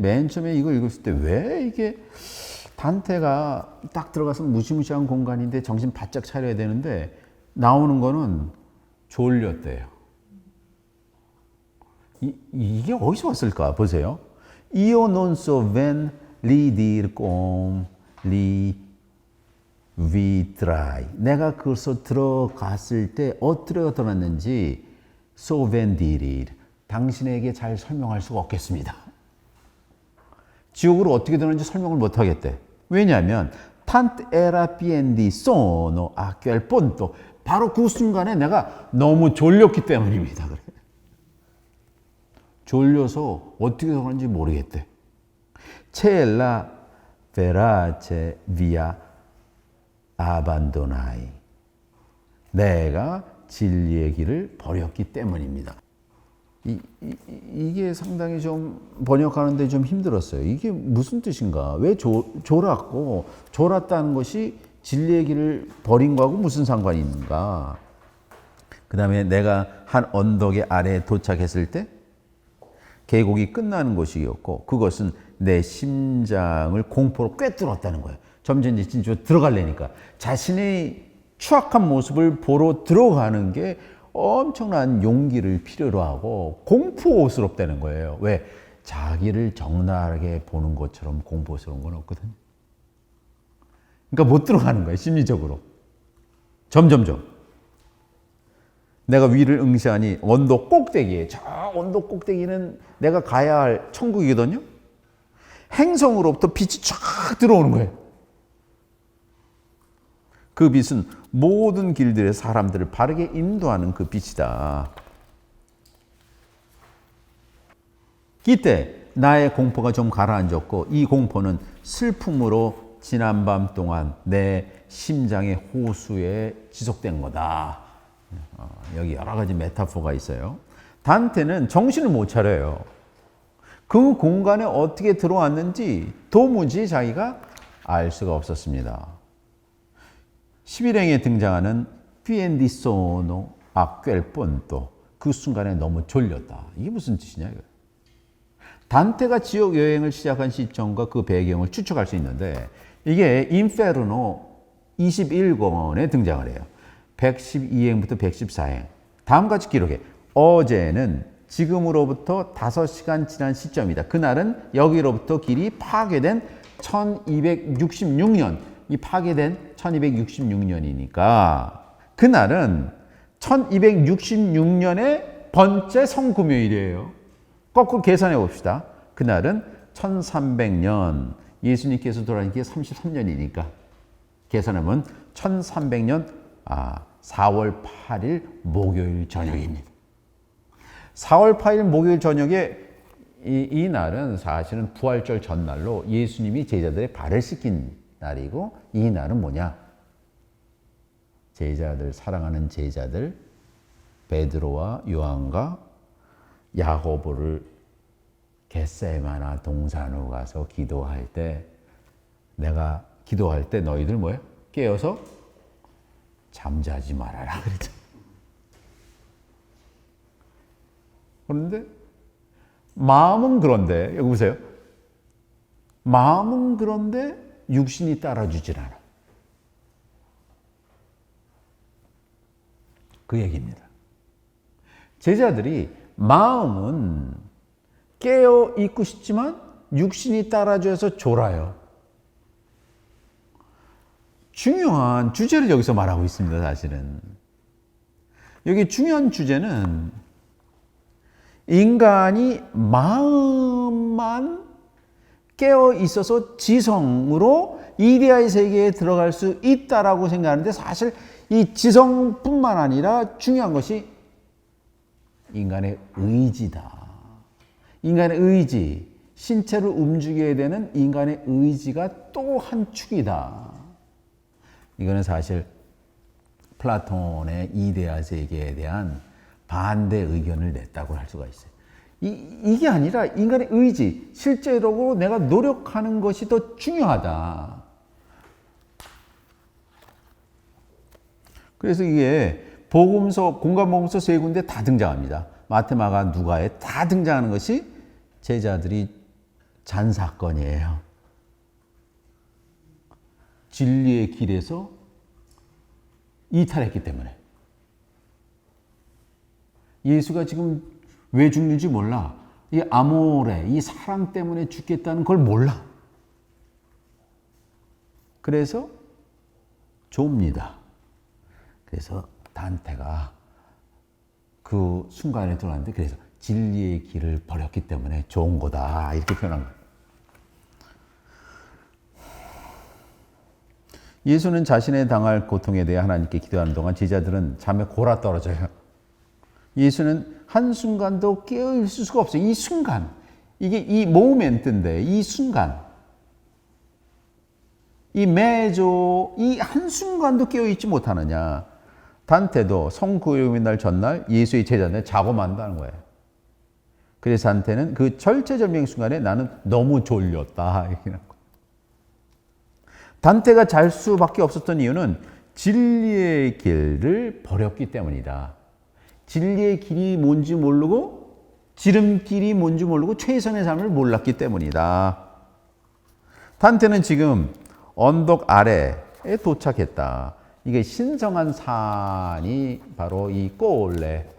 맨 처음에 이거 읽었을 때 왜 이게 단테가 딱 들어가서 무시무시한 공간인데 정신 바짝 차려야 되는데 나오는 거는 졸렸대요. 이게 어디서 왔을까? 보세요. Io non so ven li dir com li vitrai. 내가 그것으로 들어갔을 때 어떻게 들어갔는지 so ven dirir. 당신에게 잘 설명할 수가 없겠습니다. 지옥으로 어떻게 들어갔는지 설명을 못 하겠대. 왜냐하면 tant era piendi sono a quel punto. 바로 그 순간에 내가 너무 졸렸기 때문입니다. 그래. 졸려서 어떻게 들어갔는지 모르겠대. C'ella verace via abbandonai. 내가 진리의 길을 버렸기 때문입니다. 이게 상당히 좀 번역하는데 좀 힘들었어요. 이게 무슨 뜻인가? 왜 졸았고 졸았다는 것이 진리의 길을 버린 거하고 무슨 상관이 있는가? 그 다음에 내가 한 언덕의 아래에 도착했을 때 계곡이 끝나는 곳이었고 그것은 내 심장을 공포로 꿰뚫었다는 거예요. 점점 진짜 들어가려니까 자신의 추악한 모습을 보러 들어가는 게 엄청난 용기를 필요로 하고 공포스럽다는 거예요. 왜? 자기를 적나라하게 보는 것처럼 공포스러운 건 없거든요. 그러니까 못 들어가는 거예요. 심리적으로. 점점점. 내가 위를 응시하니 언덕 꼭대기에, 저 언덕 꼭대기는 내가 가야 할 천국이거든요. 행성으로부터 빛이 쫙 들어오는 거예요. 그 빛은 모든 길들의 사람들을 바르게 인도하는 그 빛이다. 이때 나의 공포가 좀 가라앉았고 이 공포는 슬픔으로 지난밤 동안 내 심장의 호수에 지속된 거다. 여기 여러 가지 메타포가 있어요. 단테는 정신을 못 차려요. 그 공간에 어떻게 들어왔는지 도무지 자기가 알 수가 없었습니다. 11행에 등장하는 Piendi sono a quel punto. 그 순간에 너무 졸렸다. 이게 무슨 뜻이냐 이거. 단테가 지옥 여행을 시작한 시점과 그 배경을 추측할 수 있는데 이게 인페르노 21권에 등장을 해요. 112행부터 114행. 다음같이 기록해. 어제는 지금으로부터 5시간 지난 시점이다. 그날은 여기로부터 길이 파괴된 1266년. 이 파괴된 1266년이니까 그날은 1266년의 번째 성금요일이에요. 거꾸로 계산해 봅시다. 그날은 1300년, 예수님께서 돌아가신 게 33년이니까 계산하면 1300년 4월 8일 목요일 저녁입니다. 4월 8일 목요일 저녁에 이 날은 사실은 부활절 전날로 예수님이 제자들의 발을 씻긴 날이고 이 날은 뭐냐? 제자들, 사랑하는 제자들 베드로와 요한과 야고보를 겟세마나 동산으로 가서 기도할 때 내가 기도할 때 너희들 뭐예요? 깨어서 잠자지 말아라 그랬죠. 그런데 마음은 그런데 여기 보세요. 마음은 그런데 육신이 따라주질 않아. 그 얘기입니다. 제자들이 마음은 깨어 있고 싶지만 육신이 따라줘서 졸아요. 중요한 주제를 여기서 말하고 있습니다. 사실은 여기 중요한 주제는 인간이 마음만 깨어 있어서 지성으로 이데아의 세계에 들어갈 수 있다라고 생각하는데 사실 이 지성뿐만 아니라 중요한 것이 인간의 의지다. 인간의 의지, 신체를 움직여야 되는 인간의 의지가 또 한 축이다. 이거는 사실 플라톤의 이데아 세계에 대한 반대 의견을 냈다고 할 수가 있어요. 이게 아니라 인간의 의지, 실제로 내가 노력하는 것이 더 중요하다. 그래서 이게 복음서, 공간복음서 세 군데 다 등장합니다. 마태, 마가, 누가에 다 등장하는 것이 제자들이 잔사건이에요. 진리의 길에서 이탈했기 때문에. 예수가 지금 왜 죽는지 몰라. 이 아모레, 이 사랑 때문에 죽겠다는 걸 몰라. 그래서 좁니다. 그래서 단테가 그 순간에 들어왔는데, 그래서 진리의 길을 버렸기 때문에 좋은 거다, 이렇게 표현한 거예요. 예수는 자신의 당할 고통에 대해 하나님께 기도하는 동안 제자들은 잠에 골아 떨어져요. 예수는 한순간도 깨어있을 수가 없어요. 이 순간, 이게 이 모멘트인데, 이 순간, 이 매조, 이 한순간도 깨어있지 못하느냐. 단테도 성구요일 날 전날 예수의 제자들 자고 만다는 거예요. 그래서 단테는 그 절체절명 순간에 나는 너무 졸렸다, 이렇게 하는 거예요. 단테가 잘 수밖에 없었던 이유는 진리의 길을 버렸기 때문이다. 진리의 길이 뭔지 모르고, 지름길이 뭔지 모르고 최선의 삶을 몰랐기 때문이다. 단테는 지금 언덕 아래에 도착했다. 이게 신성한 산이 바로 이 꼬올레.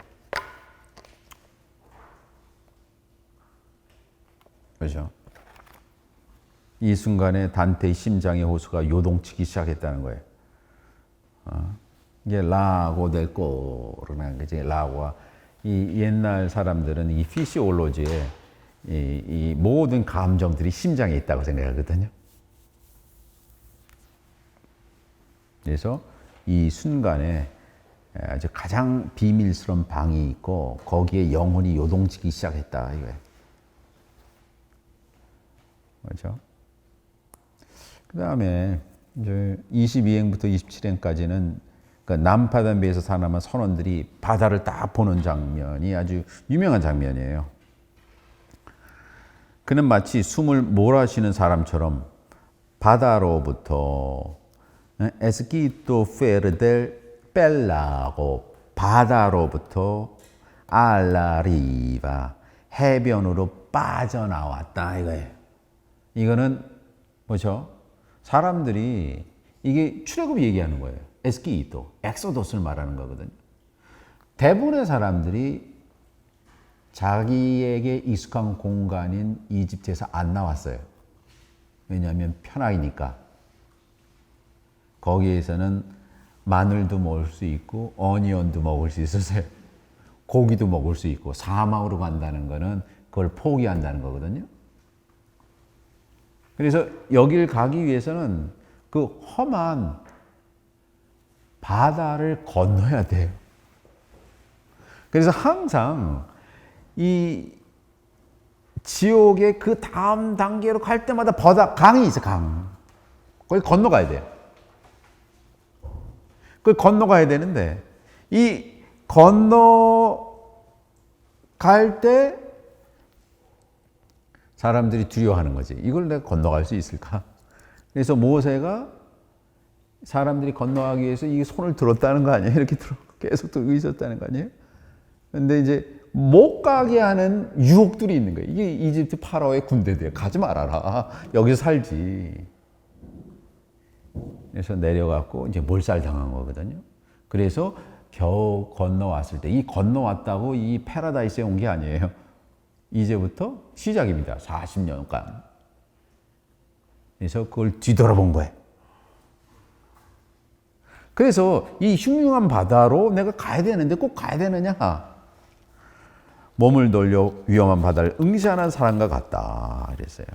그렇죠? 이 순간에 단테의 심장의 호수가 요동치기 시작했다는 거예요. 이게 라고 델 꼬르는 거지. 라고가 이 옛날 사람들은 이 피시올로지에 이 모든 감정들이 심장에 있다고 생각하거든요. 그래서 이 순간에 아주 가장 비밀스러운 방이 있고 거기에 영혼이 요동치기 시작했다, 이거예요. 그렇죠? 그 다음에 이제 22행부터 27행까지는 그러니까 남파단비에서 살아남은 선원들이 바다를 딱 보는 장면이 아주 유명한 장면이에요. 그는 마치 숨을 몰아쉬는 사람처럼 바다로부터 에스키토 페르델 벨라고, 바다로부터 알라리바, 해변으로 빠져나왔다, 이거예요. 이거는 뭐죠? 사람들이 이게 출애굽 얘기하는 거예요. 에스키토, 엑소도스를 말하는 거거든요. 대부분의 사람들이 자기에게 익숙한 공간인 이집트에서 안 나왔어요. 왜냐하면 편하니까. 거기에서는 마늘도 먹을 수 있고 어니언도 먹을 수 있었어요. 고기도 먹을 수 있고. 사막으로 간다는 거는 그걸 포기한다는 거거든요. 그래서 여길 가기 위해서는 그 험한 바다를 건너야 돼요. 그래서 항상 이 지옥의 그 다음 단계로 갈 때마다 강이 있어, 강. 거기 건너가야 돼요. 그걸 건너가야 되는데, 이 건너갈 때 사람들이 두려워하는 거지. 이걸 내가 건너갈 수 있을까? 그래서 모세가 사람들이 건너가기 위해서 이 손을 들었다는 거 아니에요? 이렇게 계속 들고 있었다는 거 아니에요? 근데 이제 못 가게 하는 유혹들이 있는 거예요. 이게 이집트 파라오의 군대들이에요. 가지 말아라. 여기서 살지. 그래서 내려갔고 이제 몰살당한 거거든요. 그래서 겨우 건너왔을 때, 이 건너왔다고 이 패러다이스에 온 게 아니에요. 이제부터 시작입니다. 40년간. 그래서 그걸 뒤돌아본 거예요. 그래서 이 흉흉한 바다로 내가 가야 되는데 꼭 가야 되느냐? 몸을 돌려 위험한 바다를 응시하는 사람과 같다, 그랬어요.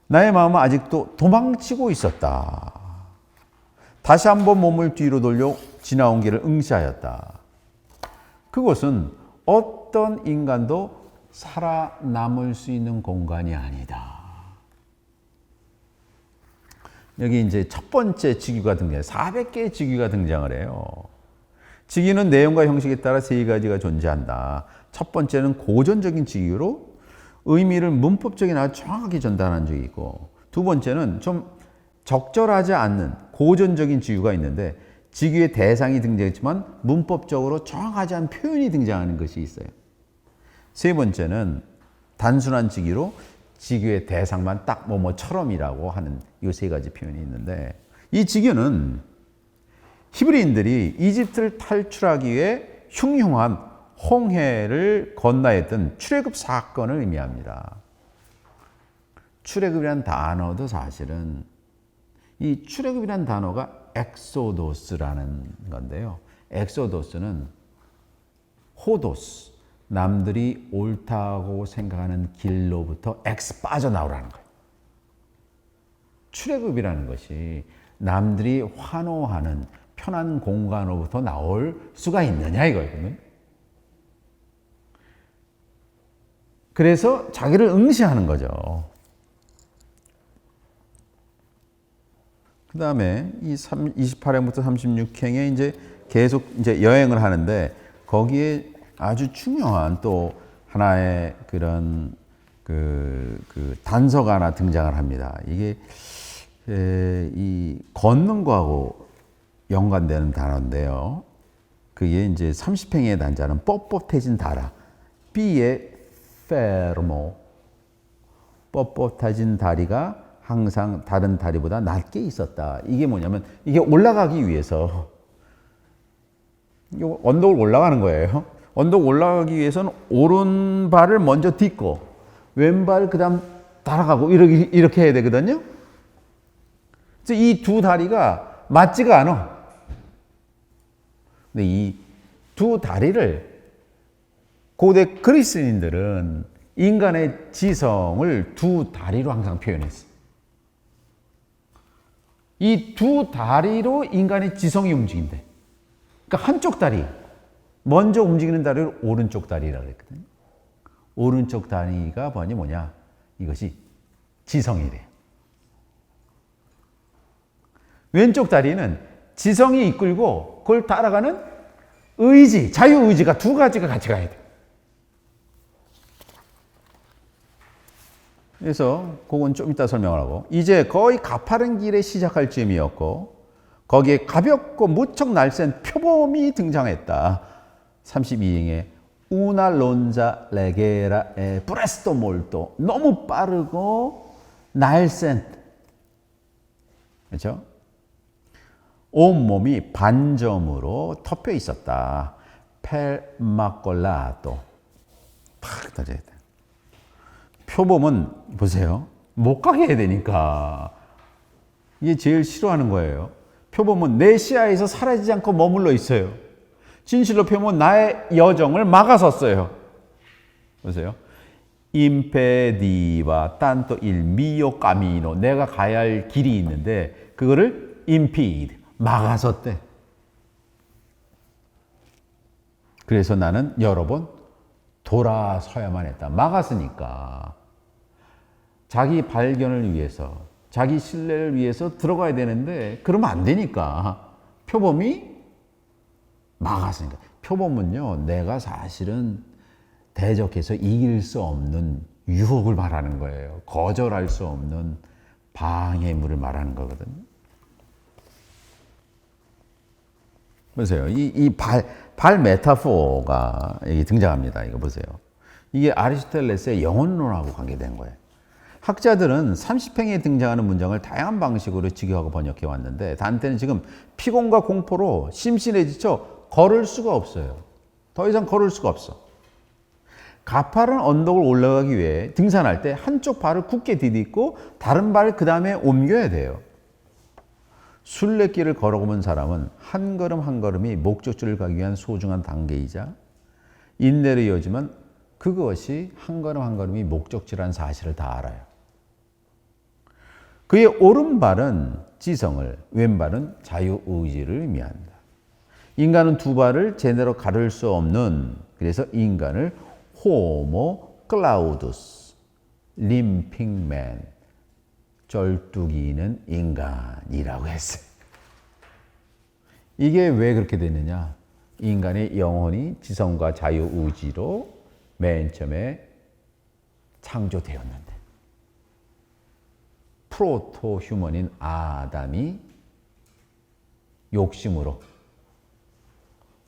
나의 마음은 아직도 도망치고 있었다. 다시 한번 몸을 뒤로 돌려 지나온 길을 응시하였다. 그곳은 어떤 인간도 살아남을 수 있는 공간이 아니다. 여기 이제 첫 번째 직위가 등장해요. 400개의 직위가 등장을 해요. 직위는 내용과 형식에 따라 세 가지가 존재한다. 첫 번째는 고전적인 직위로 의미를 문법적인 아주 정확하게 전달하는 적이고, 두 번째는 좀 적절하지 않는 고전적인 직위가 있는데 직위의 대상이 등장했지만 문법적으로 정확하지 않은 표현이 등장하는 것이 있어요. 세 번째는 단순한 직위로 직위의 대상만 딱 뭐뭐처럼이라고 하는 이 세 가지 표현이 있는데, 이 직위는 히브리인들이 이집트를 탈출하기 위해 흉흉한 홍해를 건너야 했던 출애굽 사건을 의미합니다. 출애굽이라는 단어도 사실은 이 출애굽이라는 단어가 엑소도스라는 건데요. 엑소도스는 호도스, 남들이 옳다고 생각하는 길로부터 엑스 빠져나오라는 거예요. 출애굽이라는 것이 남들이 환호하는 편한 공간으로부터 나올 수가 있느냐 이거거든요. 그래서 자기를 응시하는 거죠. 그 다음에 이 28행부터 36행에 이제 계속 이제 여행을 하는데, 거기에 아주 중요한 또 하나의 그런 그 단서가 하나 등장을 합니다. 이게 이 걷는 거하고 연관되는 단어인데요. 그게 이제 30행의 단자는 뻣뻣해진 다라, B의 페르모, 뻣뻣해진 다리가 항상 다른 다리보다 낮게 있었다. 이게 뭐냐면, 이게 올라가기 위해서 언덕을 올라가는 거예요. 언덕 올라가기 위해서는 오른발을 먼저 딛고 왼발 그다음 따라가고 이렇게 해야 되거든요. 그래서 이 두 다리가 맞지가 않아. 근데 이 두 다리를 고대 그리스인들은 인간의 지성을 두 다리로 항상 표현했어요. 이 두 다리로 인간의 지성이 움직인대. 그러니까 한쪽 다리, 먼저 움직이는 다리를 오른쪽 다리라고 그랬거든요. 오른쪽 다리가 뭐냐? 이것이 지성이래요. 왼쪽 다리는 지성이 이끌고 그걸 따라가는 의지, 자유의지가 두 가지가 같이 가야 돼. 그래서 그건 좀 이따 설명을 하고, 이제 거의 가파른 길에 시작할 즈음이었고 거기에 가볍고 무척 날쌘 표범이 등장했다. 32행에 우나 론자 레게라 에 프레스토 몰토, 너무 빠르고 날쌘, 그렇죠? 온몸이 반점으로 덮여 있었다. 펠마콜라토, 탁 터져야 돼. 표범은 보세요, 못 가게 해야 되니까 이게 제일 싫어하는 거예요. 표범은 내 시야에서 사라지지 않고 머물러 있어요. 진실로 표범은 나의 여정을 막아섰어요. 보세요. 임페디바 tanto il mio cammino, 내가 가야 할 길이 있는데 그거를 impede, 막아섰대. 그래서 나는 여러 번 돌아서야만 했다. 막았으니까 자기 발견을 위해서, 자기 신뢰를 위해서 들어가야 되는데 그러면 안 되니까 표범이 막았으니까. 표범은요, 내가 사실은 대적해서 이길 수 없는 유혹을 말하는 거예요. 거절할 수 없는 방해물을 말하는 거거든요. 보세요. 이 발 메타포가 여기 등장합니다. 이거 보세요. 이게 아리스토텔레스의 영혼론하고 관계된 거예요. 학자들은 30행에 등장하는 문장을 다양한 방식으로 직역하고 번역해 왔는데, 단테는 지금 피곤과 공포로 심신에 지쳐 걸을 수가 없어요. 더 이상 걸을 수가 없어. 가파른 언덕을 올라가기 위해 등산할 때 한쪽 발을 굳게 디딛고 다른 발을 그 다음에 옮겨야 돼요. 순례길을 걸어오는 사람은 한 걸음 한 걸음이 목적지를 가기 위한 소중한 단계이자 인내로 이어지면 그것이 한 걸음 한 걸음이 목적지라는 사실을 다 알아요. 그의 오른발은 지성을, 왼발은 자유의지를 의미합니다. 인간은 두 발을 제대로 가를 수 없는, 그래서 인간을 호모 클라우두스, 림핑맨, 쩔뚝이는 인간이라고 했어요. 이게 왜 그렇게 됐느냐? 인간의 영혼이 지성과 자유의지로 맨 처음에 창조되었는데, 프로토 휴먼인 아담이 욕심으로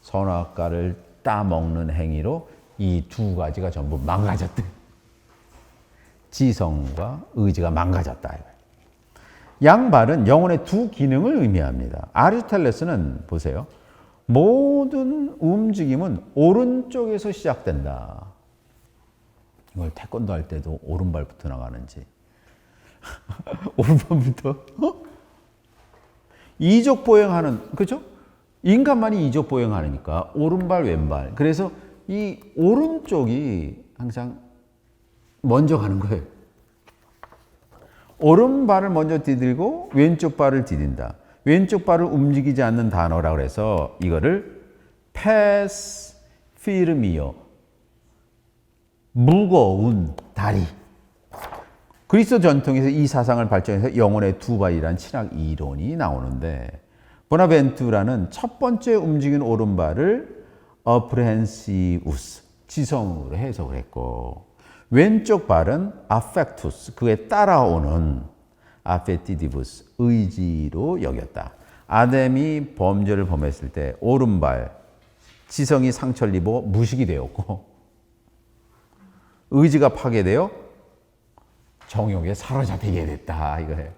선악과를 따먹는 행위로 이 두 가지가 전부 망가졌대. 지성과 의지가 망가졌다. 양발은 영혼의 두 기능을 의미합니다. 아리스토텔레스는 보세요. 모든 움직임은 오른쪽에서 시작된다. 이걸 태권도 할 때도 오른발부터 나가는지 오른발부터 이족 보행하는, 그죠? 인간만이 이족 보행하니까 오른발 왼발. 그래서 이 오른쪽이 항상 먼저 가는 거예요. 오른발을 먼저 디디고 왼쪽 발을 디딘다. 왼쪽 발을 움직이지 않는 단어라 그래서 이거를 패스 피르미어, 무거운 다리. 그리스 전통에서 이 사상을 발전해서 영혼의 두 발이란 신학 이론이 나오는데, 보나벤투라는 첫 번째 움직이는 오른발을 apprehensivus, 지성으로 해석을 했고, 왼쪽 발은 affectus, 그에 따라오는 affectibus, 의지로 여겼다. 아담이 범죄를 범했을 때 오른발, 지성이 상처를 입어 무식이 되었고, 의지가 파괴되어 정욕에 사로잡히게 됐다. 이거예요.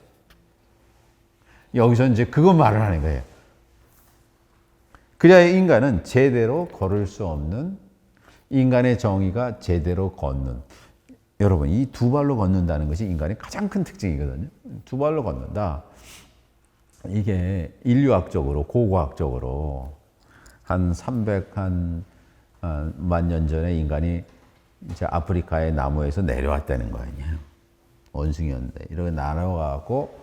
여기서 이제 그거 말을 하는 거예요. 그래야 인간은 제대로 걸을 수 없는, 인간의 정의가 제대로 걷는. 여러분, 이 두 발로 걷는다는 것이 인간의 가장 큰 특징이거든요. 두 발로 걷는다. 이게 인류학적으로, 고고학적으로 한 300만 년 전에 인간이 이제 아프리카의 나무에서 내려왔다는 거 아니에요. 원숭이였는데 이렇게 날아가고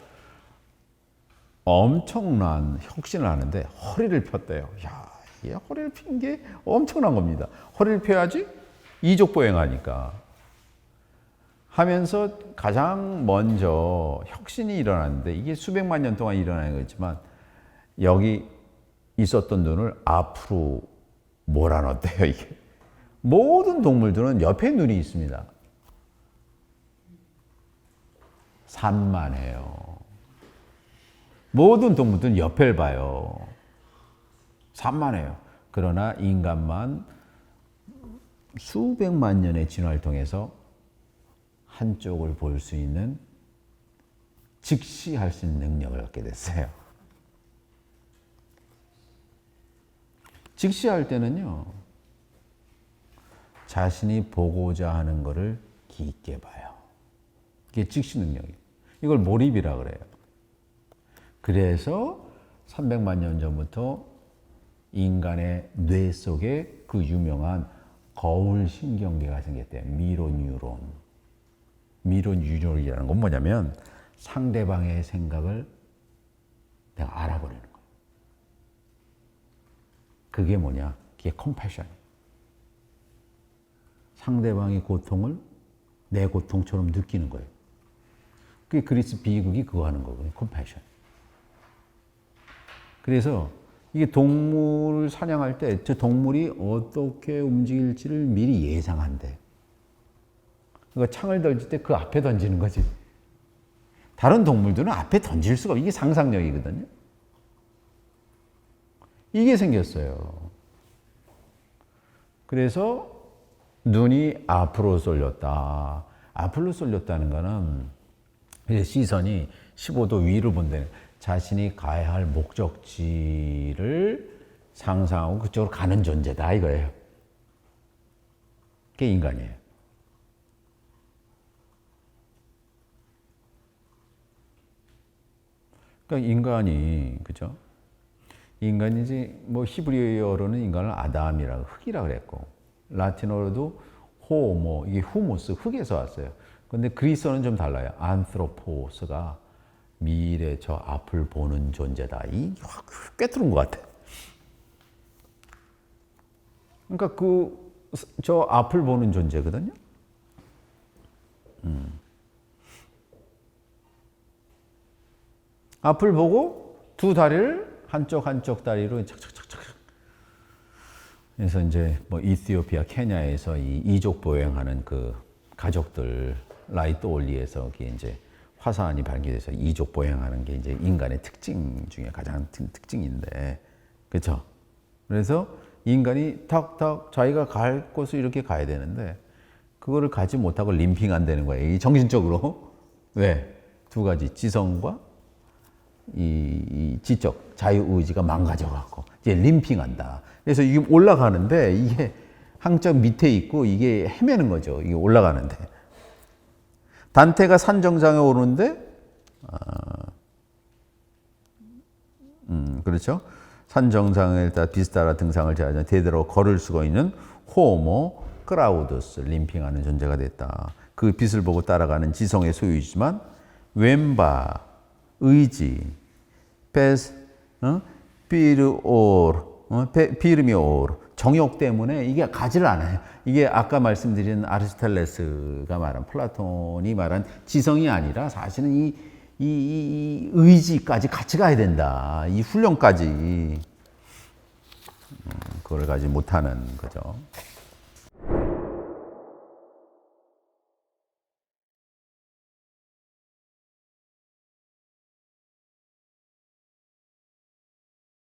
엄청난 혁신을 하는데 허리를 폈대요. 야, 이게 허리를 핀 게 엄청난 겁니다. 허리를 펴야지 이족 보행하니까 하면서 가장 먼저 혁신이 일어났는데, 이게 수백만 년 동안 일어나는 거지만 여기 있었던 눈을 앞으로 몰아넣었대요. 이게 모든 동물들은 옆에 눈이 있습니다. 산만해요. 모든 동물들은 옆을 봐요. 산만해요. 그러나 인간만 수백만 년의 진화를 통해서 한쪽을 볼 수 있는, 직시할 수 있는 능력을 갖게 됐어요. 직시할 때는요, 자신이 보고자 하는 것을 깊게 봐요. 이게 직시 능력이에요. 이걸 몰입이라 그래요. 그래서 300만 년 전부터 인간의 뇌 속에 그 유명한 거울 신경계가 생겼대요. 미로뉴론. 미로뉴론이라는 건 뭐냐면 상대방의 생각을 내가 알아버리는 거예요. 그게 뭐냐? 그게 컴패션이에요. 상대방의 고통을 내 고통처럼 느끼는 거예요. 그게 그리스 비극이 그거 하는 거거든요. 컴패션. 그래서 이게 동물을 사냥할 때 저 동물이 어떻게 움직일지를 미리 예상한대. 그러니까 창을 던질 때 그 앞에 던지는 거지. 다른 동물들은 앞에 던질 수가 없어요. 이게 상상력이거든요. 이게 생겼어요. 그래서 눈이 앞으로 쏠렸다. 앞으로 쏠렸다는 거는 이제 시선이 15도 위로 본다는, 자신이 가야 할 목적지를 상상하고 그쪽으로 가는 존재다 이거예요. 그게 인간이에요. 그러니까 인간이, 그죠? 인간이지, 뭐 히브리어로는 인간을 아담이라고, 흙이라 그랬고, 라틴어로도 호모, 이게 후모스, 흙에서 왔어요. 근데 그리스어는 좀 달라요. 안트로포스가 미래, 저 앞을 보는 존재다. 이 확 꿰뚫은 것 같아. 그러니까 저 앞을 보는 존재거든요. 앞을 보고 두 다리를 한쪽 다리로 착착착착. 그래서 이제 뭐 이티오피아, 케냐에서 이 이족 보행하는 그 가족들 라이토올리에서 그게 이제 화산이 발견돼서 이족 보행하는 게 이제 인간의 특징 중에 가장 특징인데, 그렇죠? 그래서 인간이 탁탁 자기가 갈 곳을 이렇게 가야 되는데 그거를 가지 못하고 림핑한다는 거예요. 이 정신적으로. 왜? 두 가지 지성과 이 지적 자유의지가 망가져갖고 이제 림핑한다. 그래서 이게 올라가는데 이게 항적 밑에 있고 이게 헤매는 거죠. 이게 올라가는데 단테가 산 정상에 오르는데 그렇죠. 산 정상에 비스타라 등상을 제하자 대대로 걸을 수가 있는 호모 크라우두스 림핑하는 존재가 됐다. 그 빛을 보고 따라가는 지성의 소유이지만 왼바 의지 베스 비르오르 비르미오르 정욕 때문에 이게 가지를 않아요. 이게 아까 말씀드린 아리스토텔레스가 말한 플라톤이 말한 지성이 아니라 사실은 이 의지까지 같이 가야 된다. 이 훈련까지 그걸 가지 못하는 거죠.